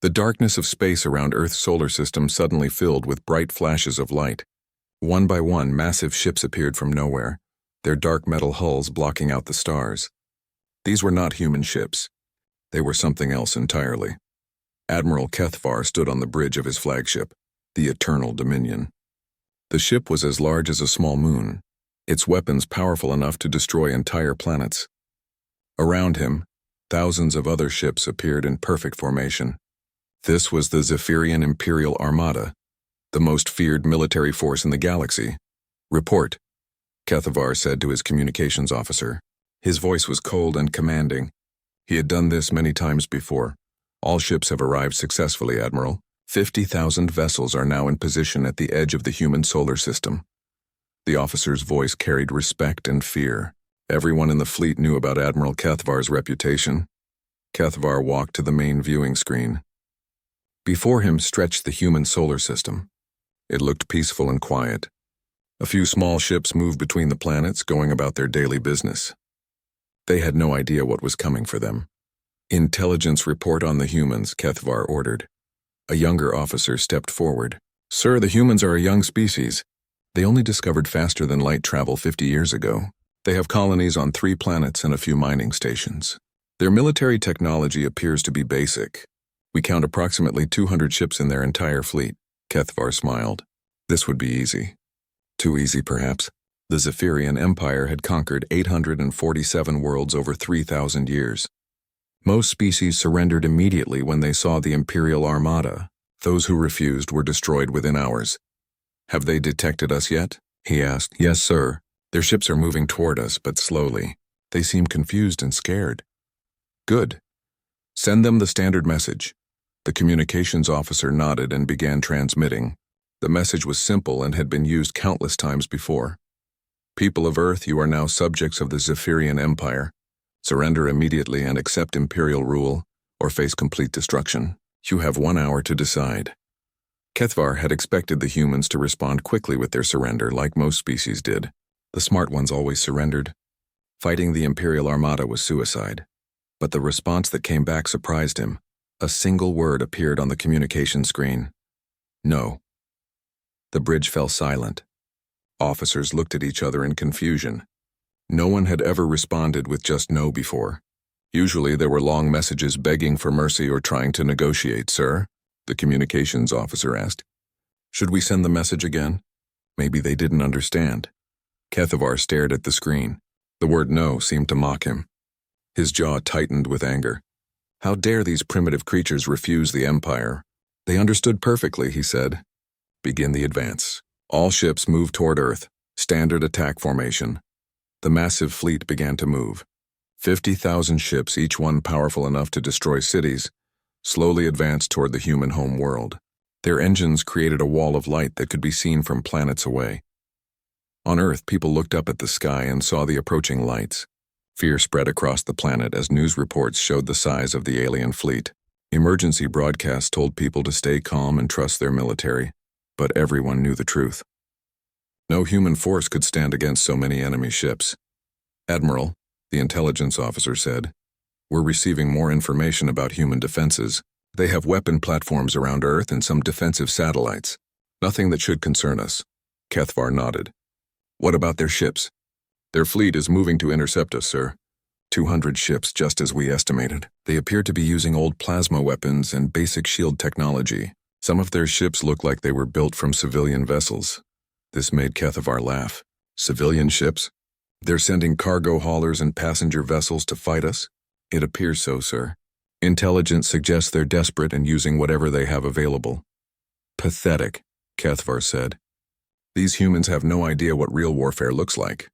The darkness of space around Earth's solar system suddenly filled with bright flashes of light. One by one, massive ships appeared from nowhere, their dark metal hulls blocking out the stars. These were not human ships. They were something else entirely. Admiral Kethvar stood on the bridge of his flagship, the Eternal Dominion. The ship was as large as a small moon, its weapons powerful enough to destroy entire planets. Around him, thousands of other ships appeared in perfect formation. This was the Zephyrian Imperial Armada, the most feared military force in the galaxy. "Report," Kethvar said to his communications officer. His voice was cold and commanding. He had done this many times before. "All ships have arrived successfully, Admiral. 50,000 vessels are now in position at the edge of the human solar system." The officer's voice carried respect and fear. Everyone in the fleet knew about Admiral Kethvar's reputation. Kethvar walked to the main viewing screen. Before him stretched the human solar system. It looked peaceful and quiet. A few small ships moved between the planets, going about their daily business. They had no idea what was coming for them. "Intelligence report on the humans," Kethvar ordered. A younger officer stepped forward. "Sir, the humans are a young species. They only discovered faster than light travel 50 years ago. They have colonies on 3 planets and a few mining stations. Their military technology appears to be basic. We count approximately 200 ships in their entire fleet." Kethvar smiled. This would be easy. Too easy, perhaps. The Zephyrian Empire had conquered 847 worlds over 3,000 years. Most species surrendered immediately when they saw the Imperial Armada. Those who refused were destroyed within hours. "Have they detected us yet?" he asked. "Yes, sir. Their ships are moving toward us, but slowly. They seem confused and scared." "Good. Send them the standard message." The communications officer nodded and began transmitting. The message was simple and had been used countless times before. "People of Earth, you are now subjects of the Zephyrian Empire. Surrender immediately and accept Imperial rule, or face complete destruction. You have 1 hour to decide." Kethvar had expected the humans to respond quickly with their surrender, like most species did. The smart ones always surrendered. Fighting the Imperial Armada was suicide. But the response that came back surprised him. A single word appeared on the communication screen. "No." The bridge fell silent. Officers looked at each other in confusion. No one had ever responded with just no before. Usually there were long messages begging for mercy or trying to negotiate. "Sir?" the communications officer asked. "Should we send the message again?" Maybe they didn't understand. Kethvar stared at the screen. The word "no" seemed to mock him. His jaw tightened with anger. How dare these primitive creatures refuse the Empire? "They understood perfectly," he said. "Begin the advance. All ships move toward Earth. Standard attack formation." The massive fleet began to move. 50,000 ships, each one powerful enough to destroy cities, slowly advanced toward the human home world. Their engines created a wall of light that could be seen from planets away. On Earth, people looked up at the sky and saw the approaching lights. Fear spread across the planet as news reports showed the size of the alien fleet. Emergency broadcasts told people to stay calm and trust their military, but everyone knew the truth. No human force could stand against so many enemy ships. "Admiral," the intelligence officer said, "we're receiving more information about human defenses. They have weapon platforms around Earth and some defensive satellites. Nothing that should concern us." Kethvar nodded. "What about their ships?" "Their fleet is moving to intercept us, sir. 200 ships, just as we estimated. They appear to be using old plasma weapons and basic shield technology. Some of their ships look like they were built from civilian vessels." This made Kethvar laugh. "Civilian ships? They're sending cargo haulers and passenger vessels to fight us?" "It appears so, sir. Intelligence suggests they're desperate and using whatever they have available." "Pathetic," Kethvar said. "These humans have no idea what real warfare looks like.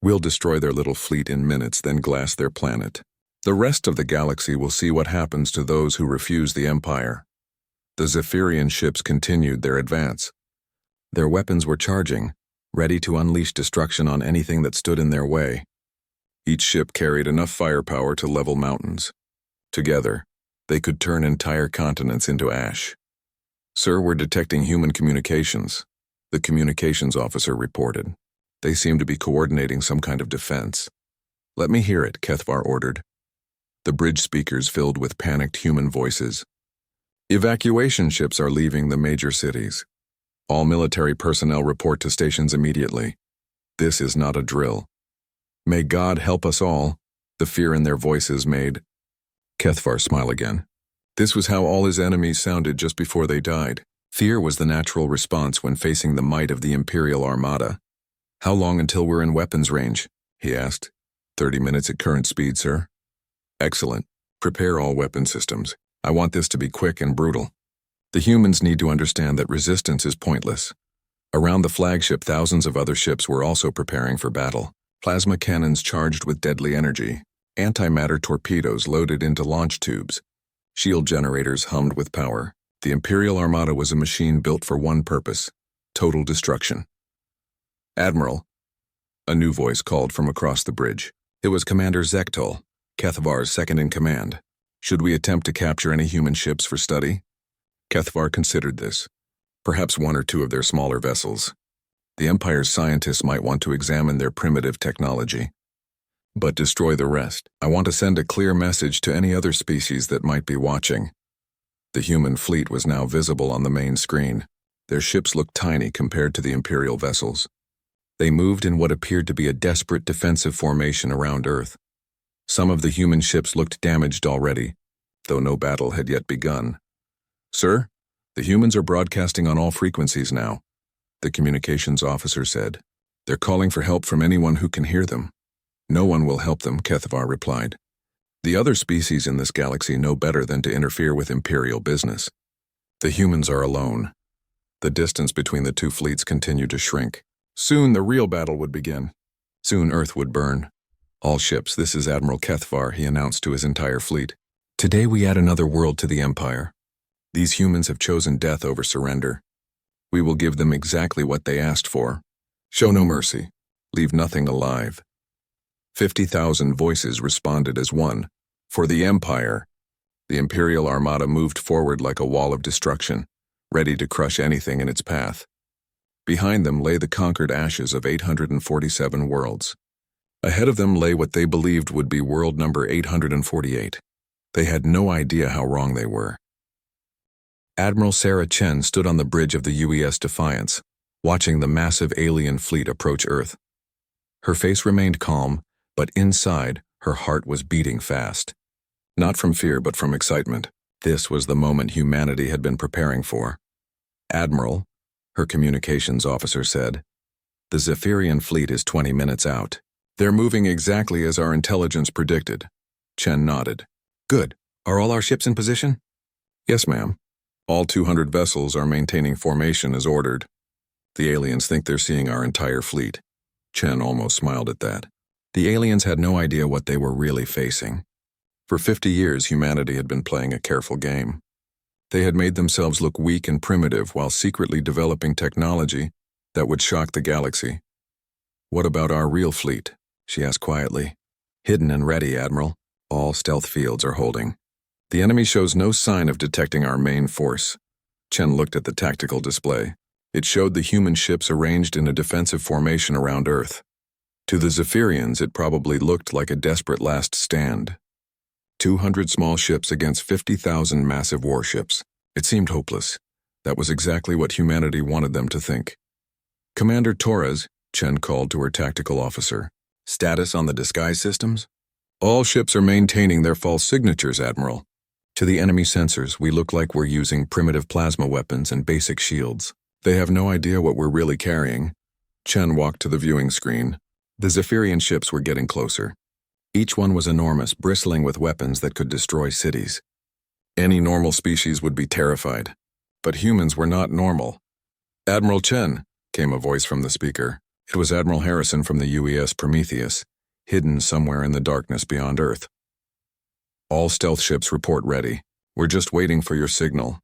We'll destroy their little fleet in minutes, then glass their planet. The rest of the galaxy will see what happens to those who refuse the Empire." The Zephyrian ships continued their advance. Their weapons were charging, ready to unleash destruction on anything that stood in their way. Each ship carried enough firepower to level mountains. Together, they could turn entire continents into ash. "Sir, we're detecting human communications," the communications officer reported. "They seem to be coordinating some kind of defense." "Let me hear it," Kethvar ordered. The bridge speakers filled with panicked human voices. Evacuation ships are leaving the major cities. All military personnel report to stations immediately. This is not a drill. May God help us all, the fear in their voices made Kethvar smile again. This was how all his enemies sounded just before they died. Fear was the natural response when facing the might of the Imperial Armada. How long until we're in weapons range? He asked. 30 minutes at current speed, sir. Excellent. Prepare all weapon systems. I want this to be quick and brutal. The humans need to understand that resistance is pointless. Around the flagship, thousands of other ships were also preparing for battle. Plasma cannons charged with deadly energy. Antimatter torpedoes loaded into launch tubes. Shield generators hummed with power. The Imperial Armada was a machine built for one purpose: total destruction. Admiral, a new voice called from across the bridge. It was Commander Zektol, Kethvar's second-in-command. Should we attempt to capture any human ships for study? Kethvar considered this. Perhaps one or two of their smaller vessels. The Empire's scientists might want to examine their primitive technology. But destroy the rest. I want to send a clear message to any other species that might be watching. The human fleet was now visible on the main screen. Their ships looked tiny compared to the Imperial vessels. They moved in what appeared to be a desperate defensive formation around Earth. Some of the human ships looked damaged already, though no battle had yet begun. Sir, the humans are broadcasting on all frequencies now, the communications officer said. They're calling for help from anyone who can hear them. No one will help them, Kethvar replied. The other species in this galaxy know better than to interfere with Imperial business. The humans are alone. The distance between the two fleets continued to shrink. Soon the real battle would begin. Soon Earth would burn. All ships, this is Admiral Kethvar, he announced to his entire fleet. Today we add another world to the Empire. These humans have chosen death over surrender. We will give them exactly what they asked for. Show no mercy. Leave nothing alive. 50,000 voices responded as one. For the Empire. The Imperial Armada moved forward like a wall of destruction, ready to crush anything in its path. Behind them lay the conquered ashes of 847 worlds. Ahead of them lay what they believed would be world number 848. They had no idea how wrong they were. Admiral Sarah Chen stood on the bridge of the UES Defiance, watching the massive alien fleet approach Earth. Her face remained calm, but inside, her heart was beating fast. Not from fear, but from excitement. This was the moment humanity had been preparing for. Admiral, her communications officer said, the Zephyrian fleet is 20 minutes out. They're moving exactly as our intelligence predicted. Chen nodded. Good. Are all our ships in position? Yes, ma'am. All 200 vessels are maintaining formation as ordered. The aliens think they're seeing our entire fleet. Chen almost smiled at that. The aliens had no idea what they were really facing. For 50 years, humanity had been playing a careful game. They had made themselves look weak and primitive while secretly developing technology that would shock the galaxy. What about our real fleet? She asked quietly. Hidden and ready, Admiral. All stealth fields are holding. The enemy shows no sign of detecting our main force. Chen looked at the tactical display. It showed the human ships arranged in a defensive formation around Earth. To the Zephyrians, it probably looked like a desperate last stand. 200 small ships against 50,000 massive warships. It seemed hopeless. That was exactly what humanity wanted them to think. Commander Torres, Chen called to her tactical officer. Status on the disguise systems? All ships are maintaining their false signatures, Admiral. To the enemy sensors, we look like we're using primitive plasma weapons and basic shields. They have no idea what we're really carrying. Chen walked to the viewing screen. The Zephyrian ships were getting closer. Each one was enormous, bristling with weapons that could destroy cities. Any normal species would be terrified. But humans were not normal. Admiral Chen, came a voice from the speaker. It was Admiral Harrison from the UES Prometheus, hidden somewhere in the darkness beyond Earth. All stealth ships report ready. We're just waiting for your signal.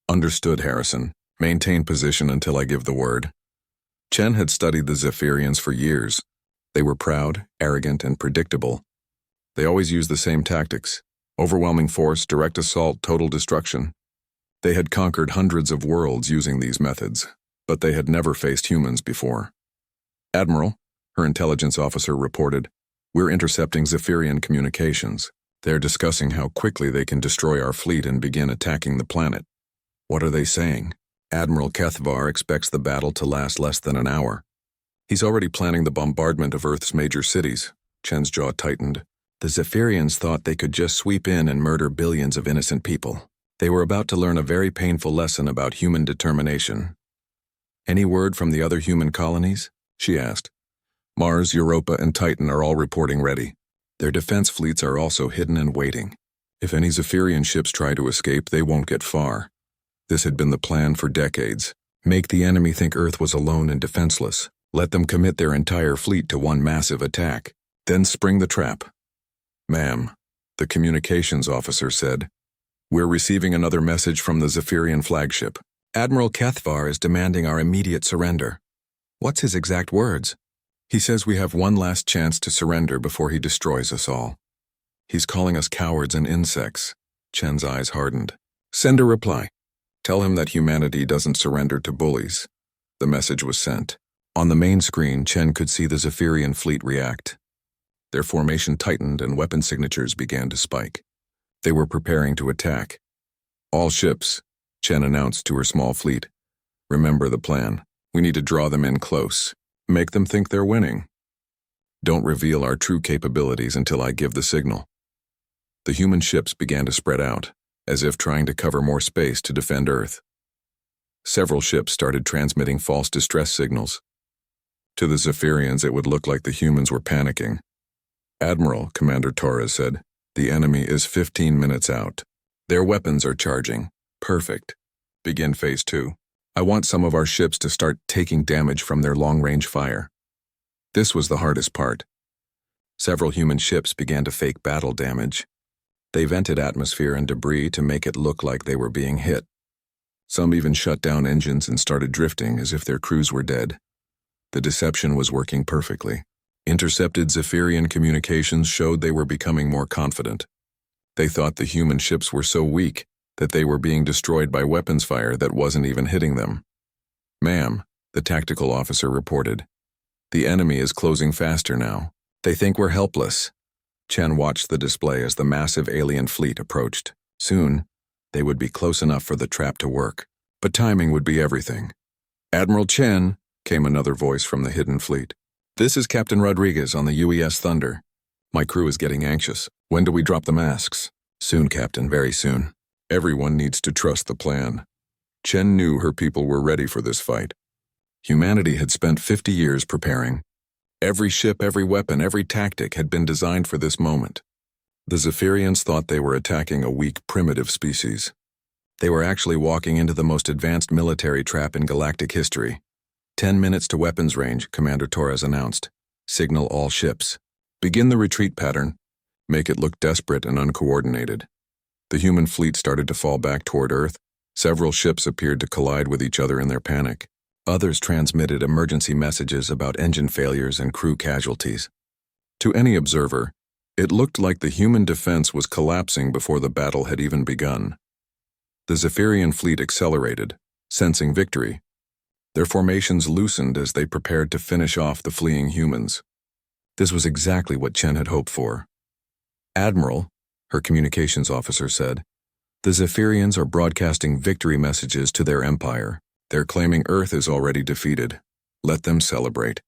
Understood, Harrison. Maintain position until I give the word. Chen had studied the Zephyrians for years. They were proud, arrogant, and predictable. They always used the same tactics: overwhelming force, direct assault, total destruction. They had conquered hundreds of worlds using these methods, but they had never faced humans before. Admiral, her intelligence officer reported, we're intercepting Zephyrian communications. They're discussing how quickly they can destroy our fleet and begin attacking the planet. What are they saying? Admiral Kethvar expects the battle to last less than an hour. He's already planning the bombardment of Earth's major cities. Chen's jaw tightened. The Zephyrians thought they could just sweep in and murder billions of innocent people. They were about to learn a very painful lesson about human determination. Any word from the other human colonies? She asked. Mars, Europa, and Titan are all reporting ready. Their defense fleets are also hidden and waiting. If any Zephyrian ships try to escape, they won't get far. This had been the plan for decades. Make the enemy think Earth was alone and defenseless. Let them commit their entire fleet to one massive attack. Then spring the trap. Ma'am, the communications officer said, we're receiving another message from the Zephyrian flagship. Admiral Kethvar is demanding our immediate surrender. What's his exact words? He says we have one last chance to surrender before he destroys us all. He's calling us cowards and insects. Chen's eyes hardened. Send a reply. Tell him that humanity doesn't surrender to bullies. The message was sent. On the main screen, Chen could see the Zephyrian fleet react. Their formation tightened and weapon signatures began to spike. They were preparing to attack. All ships, Chen announced to her small fleet. Remember the plan. We need to draw them in close. Make them think they're winning. Don't reveal our true capabilities until I give the signal. The human ships began to spread out, as if trying to cover more space to defend Earth. Several ships started transmitting false distress signals. To the Zephyrians, it would look like the humans were panicking. Admiral, Commander Torres said, the enemy is 15 minutes out. Their weapons are charging. Perfect. Begin Phase 2. I want some of our ships to start taking damage from their long-range fire. This was the hardest part. Several human ships began to fake battle damage. They vented atmosphere and debris to make it look like they were being hit. Some even shut down engines and started drifting as if their crews were dead. The deception was working perfectly. Intercepted Zephyrian communications showed they were becoming more confident. They thought the human ships were so weak that they were being destroyed by weapons fire that wasn't even hitting them. Ma'am, the tactical officer reported. The enemy is closing faster now. They think we're helpless. Chen watched the display as the massive alien fleet approached. Soon, they would be close enough for the trap to work, but timing would be everything. Admiral Chen, came another voice from the hidden fleet. This is Captain Rodriguez on the UES Thunder. My crew is getting anxious. When do we drop the masks? Soon, Captain, very soon. Everyone needs to trust the plan. Chen knew her people were ready for this fight. Humanity had spent 50 years preparing. Every ship, every weapon, every tactic had been designed for this moment. The Zephyrians thought they were attacking a weak, primitive species. They were actually walking into the most advanced military trap in galactic history. 10 minutes to weapons range, Commander Torres announced. Signal all ships. Begin the retreat pattern. Make it look desperate and uncoordinated. The human fleet started to fall back toward Earth. Several ships appeared to collide with each other in their panic. Others transmitted emergency messages about engine failures and crew casualties. To any observer, it looked like the human defense was collapsing before the battle had even begun. The Zephyrian fleet accelerated, sensing victory. Their formations loosened as they prepared to finish off the fleeing humans. This was exactly what Chen had hoped for. Admiral, her communications officer said, the Zephyrians are broadcasting victory messages to their empire. They're claiming Earth is already defeated. Let them celebrate.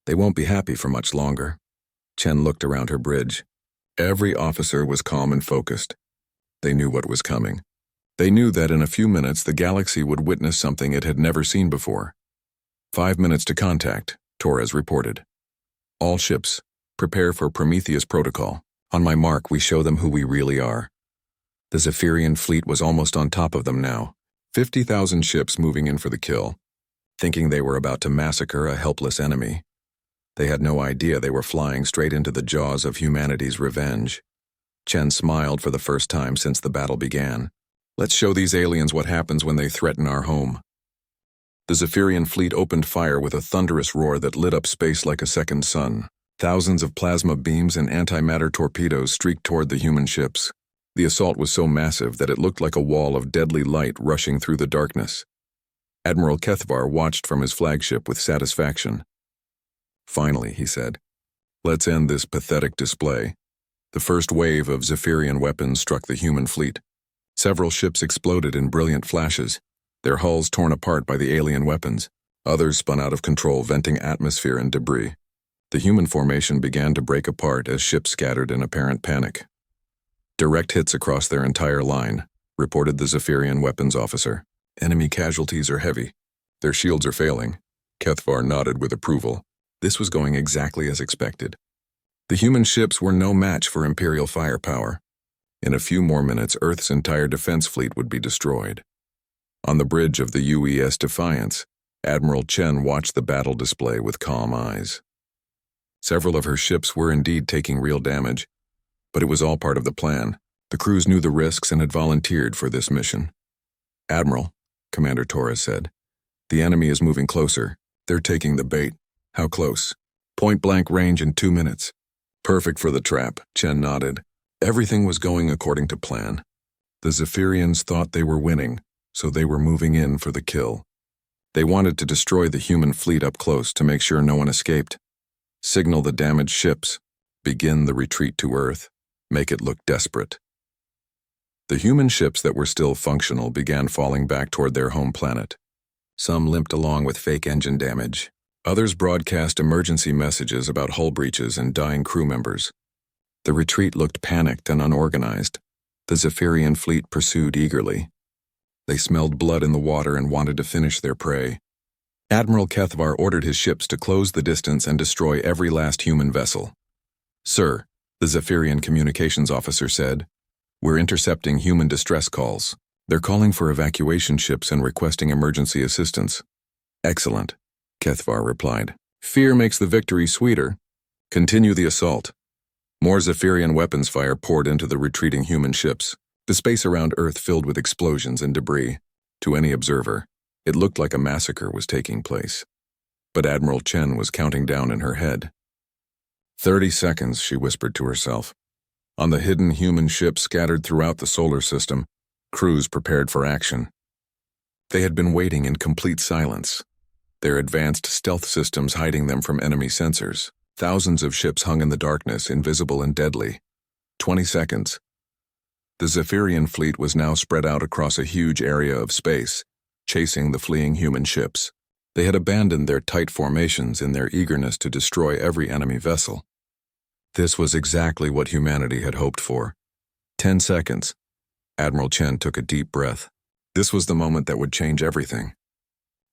They won't be happy for much longer. Chen looked around her bridge. Every officer was calm and focused. They knew what was coming. They knew that in a few minutes the galaxy would witness something it had never seen before. 5 minutes to contact, Torres reported. All ships, prepare for Prometheus Protocol. On my mark, we show them who we really are. The Zephyrian fleet was almost on top of them now. 50,000 ships moving in for the kill, thinking they were about to massacre a helpless enemy. They had no idea they were flying straight into the jaws of humanity's revenge. Chen smiled for the first time since the battle began. Let's show these aliens what happens when they threaten our home. The Zephyrian fleet opened fire with a thunderous roar that lit up space like a second sun. Thousands of plasma beams and antimatter torpedoes streaked toward the human ships. The assault was so massive that it looked like a wall of deadly light rushing through the darkness. Admiral Kethvar watched from his flagship with satisfaction. Finally, he said, let's end this pathetic display. The first wave of Zephyrian weapons struck the human fleet. Several ships exploded in brilliant flashes, their hulls torn apart by the alien weapons. Others spun out of control, venting atmosphere and debris. The human formation began to break apart as ships scattered in apparent panic. "Direct hits across their entire line," reported the Zephyrian weapons officer. "Enemy casualties are heavy. Their shields are failing." Kethvar nodded with approval. This was going exactly as expected. The human ships were no match for Imperial firepower. In a few more minutes, Earth's entire defense fleet would be destroyed. On the bridge of the UES Defiance, Admiral Chen watched the battle display with calm eyes. Several of her ships were indeed taking real damage, but it was all part of the plan. The crews knew the risks and had volunteered for this mission. "Admiral," Commander Torres said, "the enemy is moving closer. They're taking the bait." "How close?" "Point-blank range in 2 minutes." "Perfect for the trap," Chen nodded. Everything was going according to plan. The Zephyrians thought they were winning, so they were moving in for the kill. They wanted to destroy the human fleet up close to make sure no one escaped. Signal the damaged ships. Begin the retreat to Earth. Make it look desperate. The human ships that were still functional began falling back toward their home planet. Some limped along with fake engine damage. Others broadcast emergency messages about hull breaches and dying crew members. The retreat looked panicked and unorganized. The Zephyrian fleet pursued eagerly. They smelled blood in the water and wanted to finish their prey. Admiral Kethvar ordered his ships to close the distance and destroy every last human vessel. "Sir," the Zephyrian communications officer said, "we're intercepting human distress calls. They're calling for evacuation ships and requesting emergency assistance." "Excellent," Kethvar replied. "Fear makes the victory sweeter. Continue the assault." More Zephyrian weapons fire poured into the retreating human ships. The space around Earth filled with explosions and debris. To any observer, it looked like a massacre was taking place. But Admiral Chen was counting down in her head. 30 seconds, she whispered to herself. On the hidden human ships scattered throughout the solar system, crews prepared for action. They had been waiting in complete silence, their advanced stealth systems hiding them from enemy sensors. Thousands of ships hung in the darkness, invisible and deadly. 20 seconds. The Zephyrian fleet was now spread out across a huge area of space, chasing the fleeing human ships. They had abandoned their tight formations in their eagerness to destroy every enemy vessel. This was exactly what humanity had hoped for. 10 seconds. Admiral Chen took a deep breath. This was the moment that would change everything.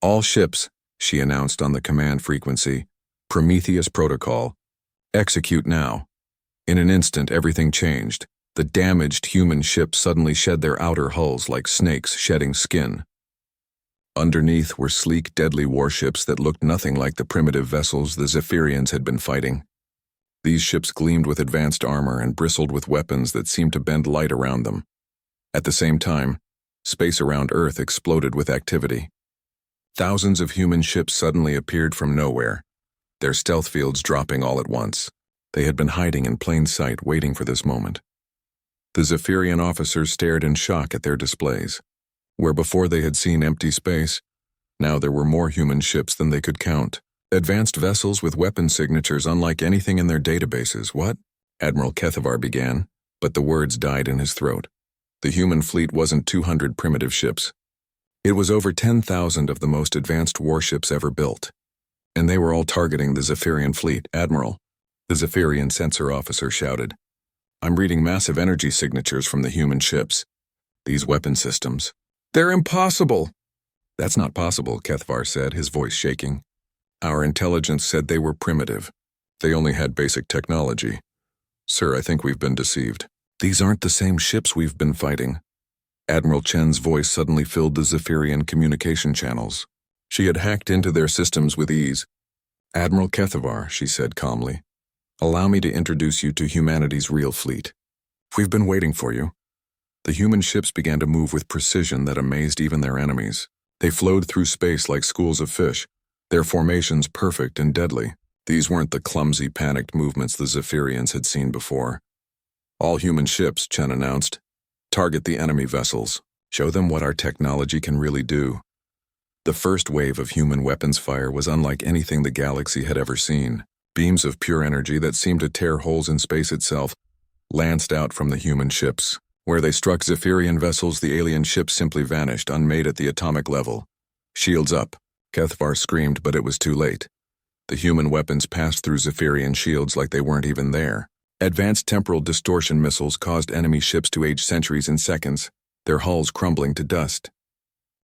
"All ships," she announced on the command frequency, "Prometheus Protocol. Execute now." In an instant, everything changed. The damaged human ships suddenly shed their outer hulls like snakes shedding skin. Underneath were sleek, deadly warships that looked nothing like the primitive vessels the Zephyrians had been fighting. These ships gleamed with advanced armor and bristled with weapons that seemed to bend light around them. At the same time, space around Earth exploded with activity. Thousands of human ships suddenly appeared from nowhere, their stealth fields dropping all at once. They had been hiding in plain sight, waiting for this moment. The Zephyrian officers stared in shock at their displays. Where before they had seen empty space, now there were more human ships than they could count. Advanced vessels with weapon signatures unlike anything in their databases. "What?" Admiral Kethvar began, but the words died in his throat. The human fleet wasn't 200 primitive ships. It was over 10,000 of the most advanced warships ever built. And they were all targeting the Zephyrian fleet. "Admiral," the Zephyrian sensor officer shouted, "I'm reading massive energy signatures from the human ships. These weapon systems. They're impossible." "That's not possible," Kethvar said, his voice shaking. "Our intelligence said they were primitive. They only had basic technology. Sir, I think we've been deceived. These aren't the same ships we've been fighting." Admiral Chen's voice suddenly filled the Zephyrian communication channels. She had hacked into their systems with ease. "Admiral Kethvar," she said calmly, "allow me to introduce you to humanity's real fleet. We've been waiting for you." The human ships began to move with precision that amazed even their enemies. They flowed through space like schools of fish, their formations perfect and deadly. These weren't the clumsy, panicked movements the Zephyrians had seen before. "All human ships," Chen announced. "Target the enemy vessels. Show them what our technology can really do." The first wave of human weapons fire was unlike anything the galaxy had ever seen. Beams of pure energy that seemed to tear holes in space itself. lanced out from the human ships. Where they struck Zephyrian vessels, the alien ships simply vanished, unmade at the atomic level. Shields up, Kethvar screamed, but it was too late. The human weapons passed through Zephyrian shields like they weren't even there. Advanced temporal distortion missiles caused enemy ships to age centuries in seconds, their hulls crumbling to dust.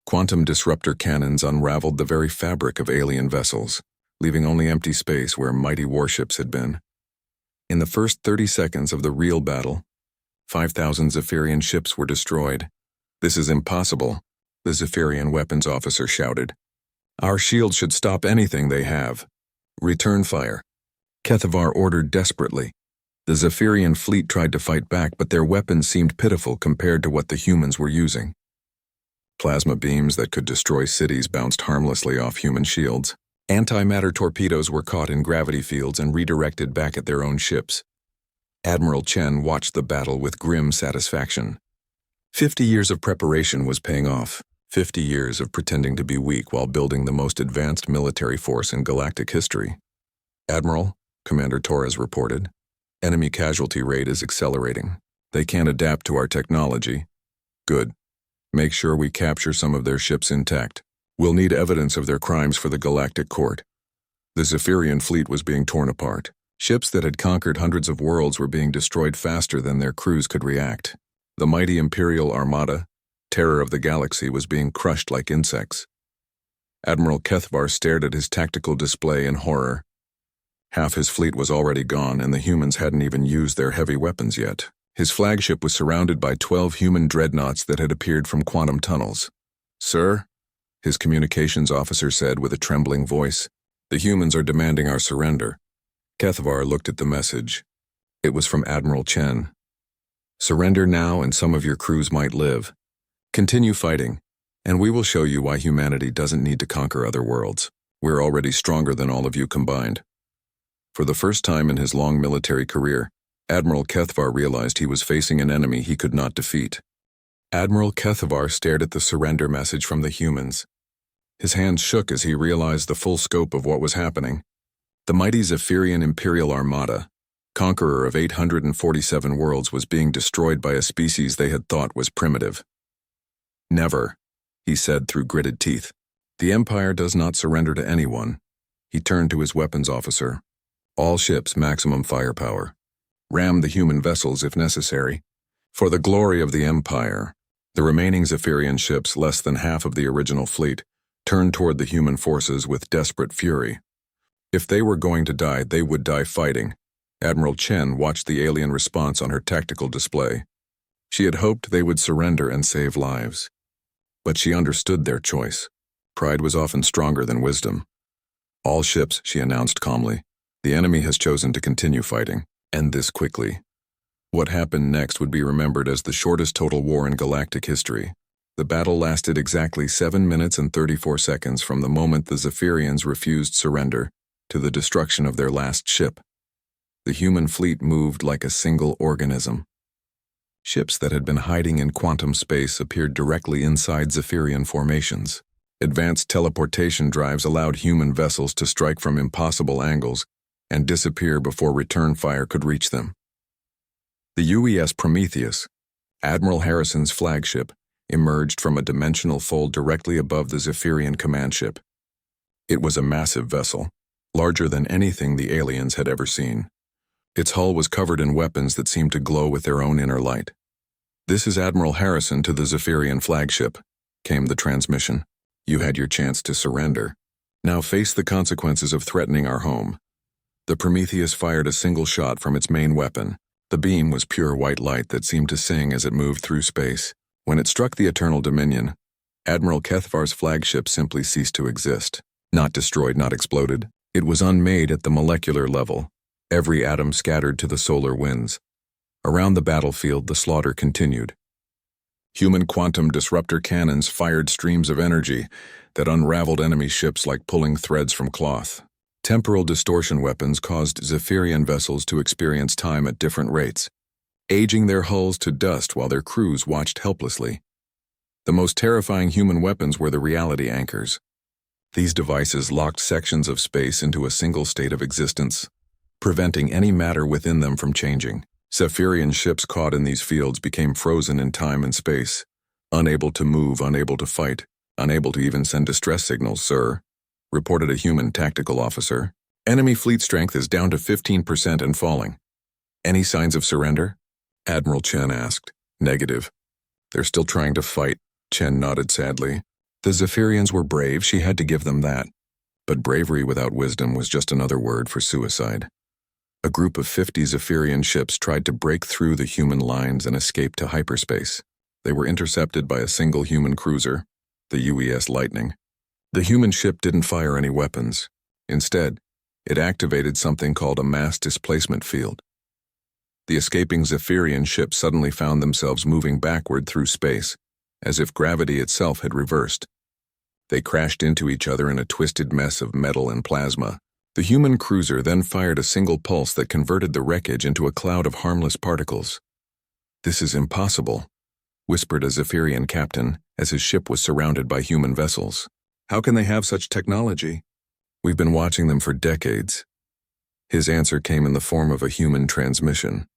Quantum disruptor cannons unraveled the very fabric of alien vessels, leaving only empty space where mighty warships had been. In the first 30 seconds of the real battle, 5,000 Zephyrian ships were destroyed. "This is impossible," the Zephyrian weapons officer shouted. "Our shields should stop anything they have. Return fire," Kethvar ordered desperately. The Zephyrian fleet tried to fight back, but their weapons seemed pitiful compared to what the humans were using. Plasma beams that could destroy cities bounced harmlessly off human shields. Antimatter torpedoes were caught in gravity fields and redirected back at their own ships. Admiral Chen watched the battle with grim satisfaction. 50 years of preparation was paying off. 50 years of pretending to be weak while building the most advanced military force in galactic history. "Admiral," Commander Torres reported, "enemy casualty rate is accelerating. They can't adapt to our technology." "Good. Make sure we capture some of their ships intact. We'll need evidence of their crimes for the Galactic Court." The Zephyrian fleet was being torn apart. Ships that had conquered hundreds of worlds were being destroyed faster than their crews could react. The mighty Imperial Armada, terror of the galaxy, was being crushed like insects. Admiral Kethvar stared at his tactical display in horror. Half his fleet was already gone, and the humans hadn't even used their heavy weapons yet. His flagship was surrounded by 12 human dreadnoughts that had appeared from quantum tunnels. "Sir," his communications officer said with a trembling voice, "the humans are demanding our surrender." Kethvar looked at the message. It was from Admiral Chen. "Surrender now and some of your crews might live. Continue fighting, and we will show you why humanity doesn't need to conquer other worlds. We're already stronger than all of you combined." For the first time in his long military career, Admiral Kethvar realized he was facing an enemy he could not defeat. Admiral Kethvar stared at the surrender message from the humans. His hands shook as he realized the full scope of what was happening. The mighty Zephyrian Imperial Armada, conqueror of 847 worlds, was being destroyed by a species they had thought was primitive. "Never," he said through gritted teeth. "The Empire does not surrender to anyone." He turned to his weapons officer. "All ships maximum firepower. Ram the human vessels if necessary. For the glory of the Empire." The remaining Zephyrian ships, less than half of the original fleet, turned toward the human forces with desperate fury. If they were going to die, they would die fighting. Admiral Chen watched the alien response on her tactical display. She had hoped they would surrender and save lives. But she understood their choice. Pride was often stronger than wisdom. "All ships," she announced calmly. "The enemy has chosen to continue fighting, and this quickly." What happened next would be remembered as the shortest total war in galactic history. The battle lasted exactly 7 minutes and 34 seconds from the moment the Zephyrians refused surrender to the destruction of their last ship. The human fleet moved like a single organism. Ships that had been hiding in quantum space appeared directly inside Zephyrian formations. Advanced teleportation drives allowed human vessels to strike from impossible angles and disappear before return fire could reach them. The UES Prometheus, Admiral Harrison's flagship, emerged from a dimensional fold directly above the Zephyrian command ship. It was a massive vessel, larger than anything the aliens had ever seen. Its hull was covered in weapons that seemed to glow with their own inner light. "This is Admiral Harrison to the Zephyrian flagship," came the transmission. "You had your chance to surrender. Now face the consequences of threatening our home." The Prometheus fired a single shot from its main weapon. The beam was pure white light that seemed to sing as it moved through space. When it struck the Eternal Dominion, Admiral Kethvar's flagship simply ceased to exist. Not destroyed, not exploded. It was unmade at the molecular level, every atom scattered to the solar winds. Around the battlefield, the slaughter continued. Human quantum disruptor cannons fired streams of energy that unraveled enemy ships like pulling threads from cloth. Temporal distortion weapons caused Zephyrian vessels to experience time at different rates, aging their hulls to dust while their crews watched helplessly. The most terrifying human weapons were the reality anchors. These devices locked sections of space into a single state of existence, preventing any matter within them from changing. Zephyrian ships caught in these fields became frozen in time and space, unable to move, unable to fight, unable to even send distress signals, sir, reported a human tactical officer. Enemy fleet strength is down to 15% and falling. Any signs of surrender? Admiral Chen asked. Negative. They're still trying to fight, Chen nodded sadly. The Zephyrians were brave, she had to give them that. But bravery without wisdom was just another word for suicide. A group of 50 Zephyrian ships tried to break through the human lines and escape to hyperspace. They were intercepted by a single human cruiser, the UES Lightning. The human ship didn't fire any weapons. Instead, it activated something called a mass displacement field. The escaping Zephyrian ships suddenly found themselves moving backward through space, as if gravity itself had reversed. They crashed into each other in a twisted mess of metal and plasma. The human cruiser then fired a single pulse that converted the wreckage into a cloud of harmless particles. "This is impossible," whispered a Zephyrian captain as his ship was surrounded by human vessels. "How can they have such technology? We've been watching them for decades." His answer came in the form of a human transmission.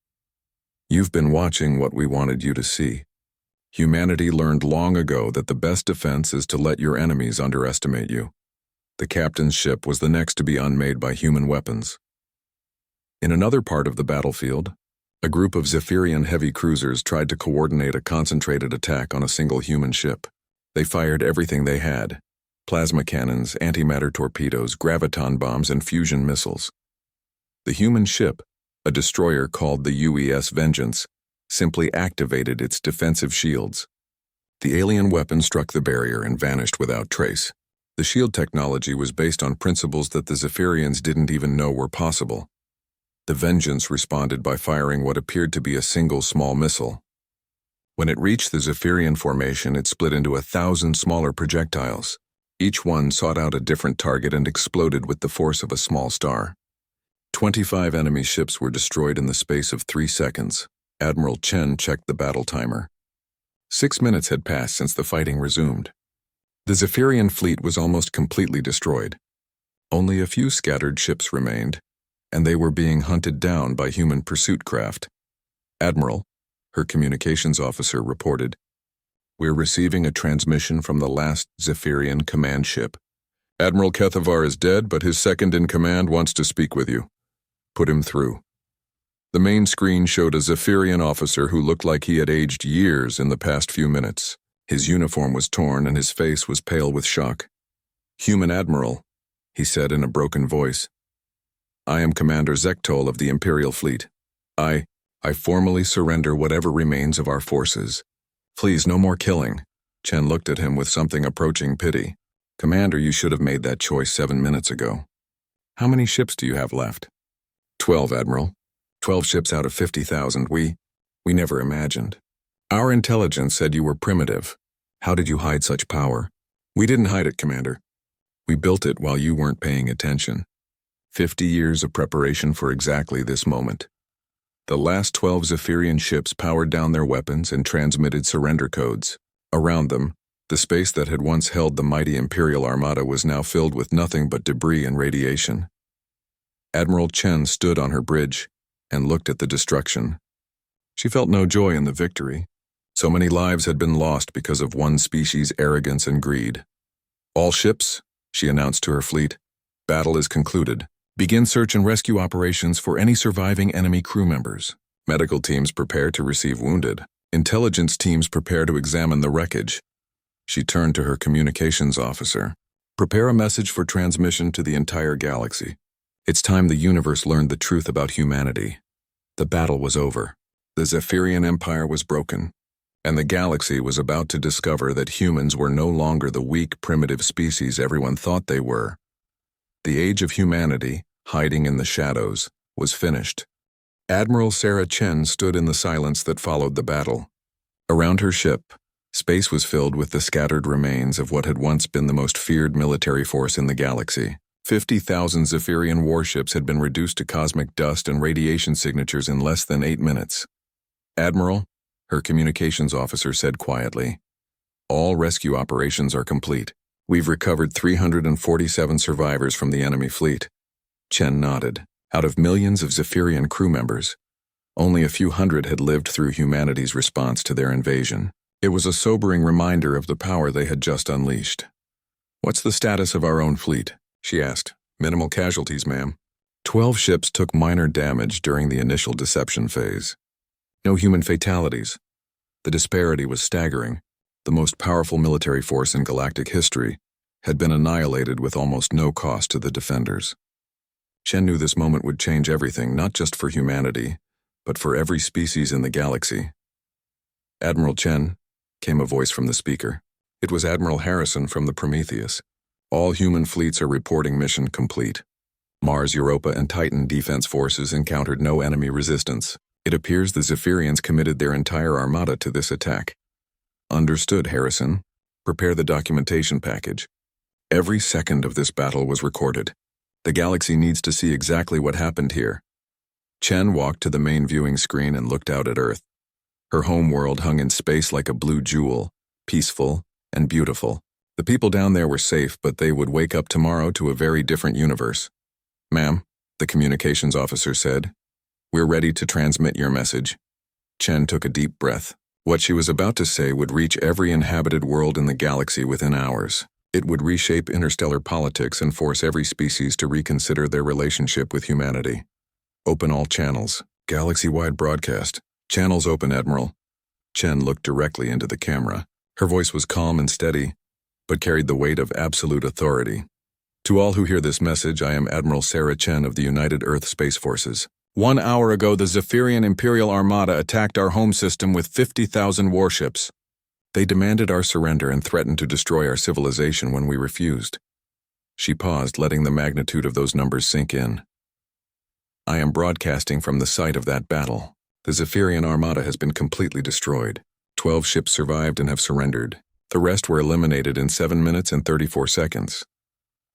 "You've been watching what we wanted you to see. Humanity learned long ago that the best defense is to let your enemies underestimate you. The captain's ship was the next to be unmade by human weapons." In another part of the battlefield, a group of Zephyrian heavy cruisers tried to coordinate a concentrated attack on a single human ship. They fired everything they had: plasma cannons, antimatter torpedoes, graviton bombs, and fusion missiles. The human ship, a destroyer called the UES Vengeance, simply activated its defensive shields. The alien weapon struck the barrier and vanished without trace. The shield technology was based on principles that the Zephyrians didn't even know were possible. The Vengeance responded by firing what appeared to be a single small missile. When it reached the Zephyrian formation, it split into 1,000 smaller projectiles. Each one sought out a different target and exploded with the force of a small star. 25 enemy ships were destroyed in the space of 3 seconds. Admiral Chen checked the battle timer. 6 minutes had passed since the fighting resumed. The Zephyrian fleet was almost completely destroyed. Only a few scattered ships remained, and they were being hunted down by human pursuit craft. "Admiral," her communications officer reported, "we're receiving a transmission from the last Zephyrian command ship. Admiral Kethavar is dead, but his second-in-command wants to speak with you. Put him through." The main screen showed a Zephyrian officer who looked like he had aged years in the past few minutes. His uniform was torn and his face was pale with shock. "Human Admiral," he said in a broken voice. "I am Commander Zektol of the Imperial Fleet. I formally surrender whatever remains of our forces. Please, no more killing." Chen looked at him with something approaching pity. "Commander, you should have made that choice 7 minutes ago. How many ships do you have left?" 12, Admiral. 12 ships out of 50,000. We never imagined. Our intelligence said you were primitive. How did you hide such power?" "We didn't hide it, Commander. We built it while you weren't paying attention. 50 years of preparation for exactly this moment." The last 12 Zephyrian ships powered down their weapons and transmitted surrender codes. Around them, the space that had once held the mighty Imperial Armada was now filled with nothing but debris and radiation. Admiral Chen stood on her bridge and looked at the destruction. She felt no joy in the victory. So many lives had been lost because of one species' arrogance and greed. "All ships," she announced to her fleet, "battle is concluded. Begin search and rescue operations for any surviving enemy crew members. Medical teams prepare to receive wounded. Intelligence teams prepare to examine the wreckage." She turned to her communications officer. "Prepare a message for transmission to the entire galaxy. It's time the universe learned the truth about humanity. The battle was over. The Zephyrian Empire was broken, and the galaxy was about to discover that humans were no longer the weak, primitive species everyone thought they were. The age of humanity, hiding in the shadows, was finished." Admiral Sarah Chen stood in the silence that followed the battle. Around her ship, space was filled with the scattered remains of what had once been the most feared military force in the galaxy. 50,000 Zephyrian warships had been reduced to cosmic dust and radiation signatures in less than 8 minutes. "Admiral," her communications officer said quietly, "all rescue operations are complete. We've recovered 347 survivors from the enemy fleet." Chen nodded. "Out of millions of Zephyrian crew members, Only a few hundred had lived through humanity's response to their invasion. It was a sobering reminder of the power they had just unleashed. "What's the status of our own fleet?" she asked. "Minimal casualties, ma'am." 12 ships took minor damage during the initial deception phase. No human fatalities. The disparity was staggering. The most powerful military force in galactic history had been annihilated with almost no cost to the defenders. Chen knew this moment would change everything, not just for humanity, but for every species in the galaxy. "Admiral Chen," came a voice from the speaker. It was Admiral Harrison from the Prometheus. "All human fleets are reporting mission complete. Mars, Europa, and Titan defense forces encountered no enemy resistance. It appears the Zephyrians committed their entire armada to this attack." "Understood, Harrison. Prepare the documentation package. Every second of this battle was recorded. The galaxy needs to see exactly what happened here." Chen walked to the main viewing screen and looked out at Earth. Her home world hung in space like a blue jewel, peaceful and beautiful. The people down there were safe, but they would wake up tomorrow to a very different universe. "Ma'am," the communications officer said, "we're ready to transmit your message." Chen took a deep breath. What she was about to say would reach every inhabited world in the galaxy within hours. It would reshape interstellar politics and force every species to reconsider their relationship with humanity. "Open all channels. Galaxy-wide broadcast. Channels open, Admiral." Chen looked directly into the camera. Her voice was calm and steady, but carried the weight of absolute authority. "To all who hear this message, I am Admiral Sarah Chen of the United Earth Space Forces. 1 hour ago, the Zephyrian Imperial Armada attacked our home system with 50,000 warships. They demanded our surrender and threatened to destroy our civilization when we refused." She paused, letting the magnitude of those numbers sink in. "I am broadcasting from the site of that battle. The Zephyrian Armada has been completely destroyed. 12 ships survived and have surrendered. The rest were eliminated in 7 minutes and 34 seconds.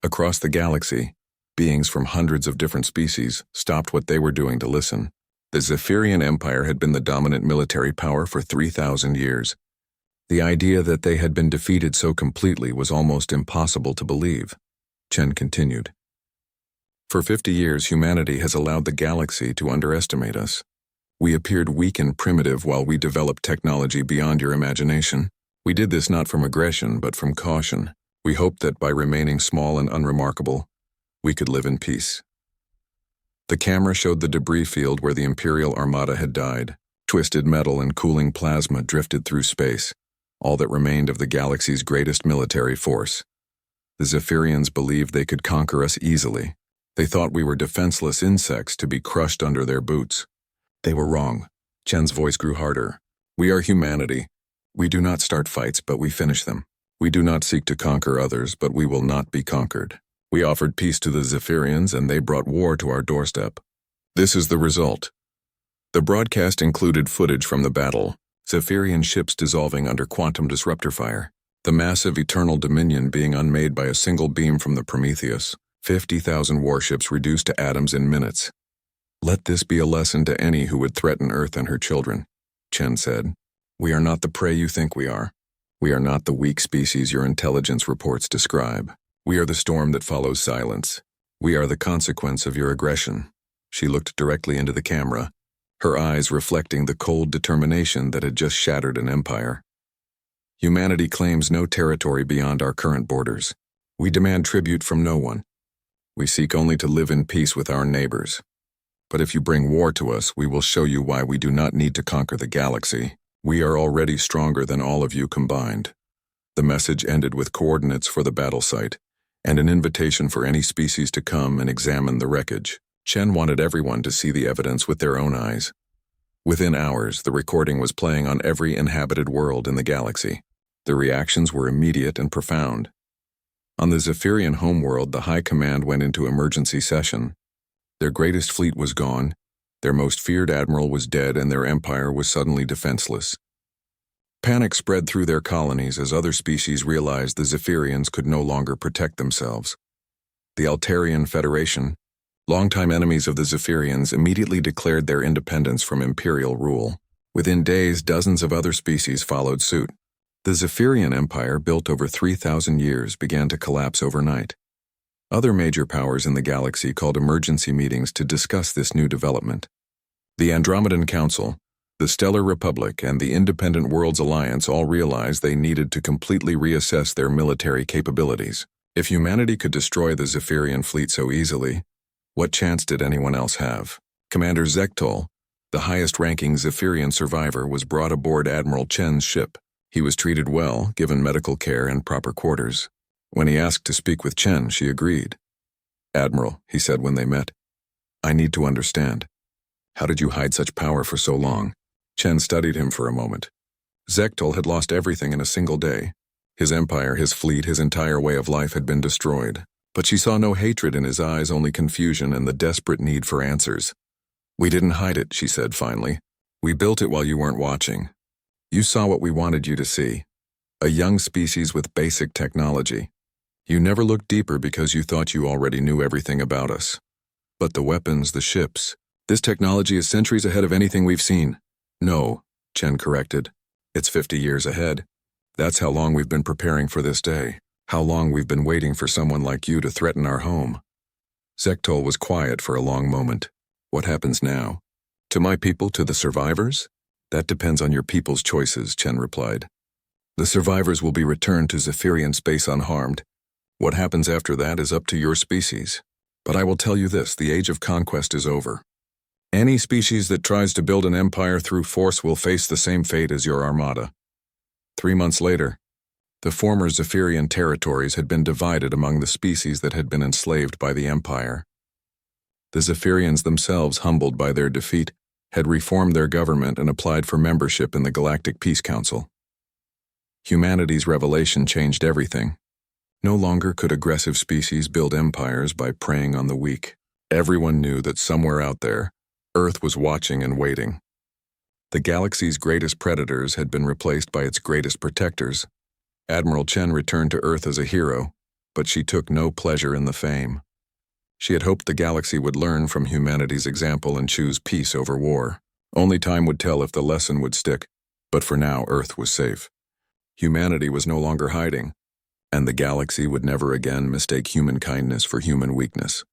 Across the galaxy, beings from hundreds of different species stopped what they were doing to listen. The Zephyrian Empire had been the dominant military power for 3,000 years. The idea that they had been defeated so completely was almost impossible to believe." Chen continued. "For 50 years, humanity has allowed the galaxy to underestimate us. We appeared weak and primitive while we developed technology beyond your imagination. We did this not from aggression, but from caution. We hoped that by remaining small and unremarkable, we could live in peace." The camera showed the debris field where the Imperial Armada had died. Twisted metal and cooling plasma drifted through space, all that remained of the galaxy's greatest military force. The Zephyrians believed they could conquer us easily. They thought we were defenseless insects to be crushed under their boots. They were wrong. Chen's voice grew harder. "We are humanity. We do not start fights, but we finish them. We do not seek to conquer others, but we will not be conquered. We offered peace to the Zephyrians, and they brought war to our doorstep. This is the result." The broadcast included footage from the battle, Zephyrian ships dissolving under quantum disruptor fire, the massive eternal dominion being unmade by a single beam from the Prometheus, 50,000 warships reduced to atoms in minutes. "Let this be a lesson to any who would threaten Earth and her children," Chen said. "We are not the prey you think we are. We are not the weak species your intelligence reports describe. We are the storm that follows silence. We are the consequence of your aggression." She looked directly into the camera, her eyes reflecting the cold determination that had just shattered an empire. "Humanity claims no territory beyond our current borders. We demand tribute from no one. We seek only to live in peace with our neighbors. But if you bring war to us, we will show you why we do not need to conquer the galaxy. We are already stronger than all of you combined." The message ended with coordinates for the battle site and an invitation for any species to come and examine the wreckage. Chen wanted everyone to see the evidence with their own eyes. Within hours, the recording was playing on every inhabited world in the galaxy. The reactions were immediate and profound. On the Zephyrian homeworld, the High Command went into emergency session. Their greatest fleet was gone, their most feared admiral was dead, and their empire was suddenly defenseless. Panic spread through their colonies as other species realized the Zephyrians could no longer protect themselves. The Altarian Federation, longtime enemies of the Zephyrians, immediately declared their independence from imperial rule. Within days, dozens of other species followed suit. The Zephyrian Empire, built over 3,000 years, began to collapse overnight. Other major powers in the galaxy called emergency meetings to discuss this new development. The Andromedan Council, the Stellar Republic, and the Independent Worlds Alliance all realized they needed to completely reassess their military capabilities. If humanity could destroy the Zephyrian fleet so easily, what chance did anyone else have? Commander Zektol, the highest-ranking Zephyrian survivor, was brought aboard Admiral Chen's ship. He was treated well, given medical care and proper quarters. When he asked to speak with Chen, she agreed. "Admiral," he said when they met, "I need to understand. How did you hide such power for so long?" Chen studied him for a moment. Zektol had lost everything in a single day. His empire, his fleet, his entire way of life had been destroyed. But she saw no hatred in his eyes, only confusion and the desperate need for answers. "We didn't hide it," she said finally. "We built it while you weren't watching. You saw what we wanted you to see. A young species with basic technology. You never looked deeper because you thought you already knew everything about us. But the weapons, the ships, this technology is centuries ahead of anything we've seen." "No," Chen corrected. "It's 50 years ahead. That's how long we've been preparing for this day. How long we've been waiting for someone like you to threaten our home." Zektol was quiet for a long moment. "What happens now? To my people, to the survivors? That depends on your people's choices," Chen replied. "The survivors will be returned to Zephyrian space unharmed. What happens after that is up to your species. But I will tell you this, the age of conquest is over. Any species that tries to build an empire through force will face the same fate as your armada." 3 months later, the former Zephyrian territories had been divided among the species that had been enslaved by the Empire. The Zephyrians themselves, humbled by their defeat, had reformed their government and applied for membership in the Galactic Peace Council. Humanity's revelation changed everything. No longer could aggressive species build empires by preying on the weak. Everyone knew that somewhere out there, Earth was watching and waiting. The galaxy's greatest predators had been replaced by its greatest protectors. Admiral Chen returned to Earth as a hero, but she took no pleasure in the fame. She had hoped the galaxy would learn from humanity's example and choose peace over war. Only time would tell if the lesson would stick, but for now Earth was safe. Humanity was no longer hiding, and the galaxy would never again mistake human kindness for human weakness.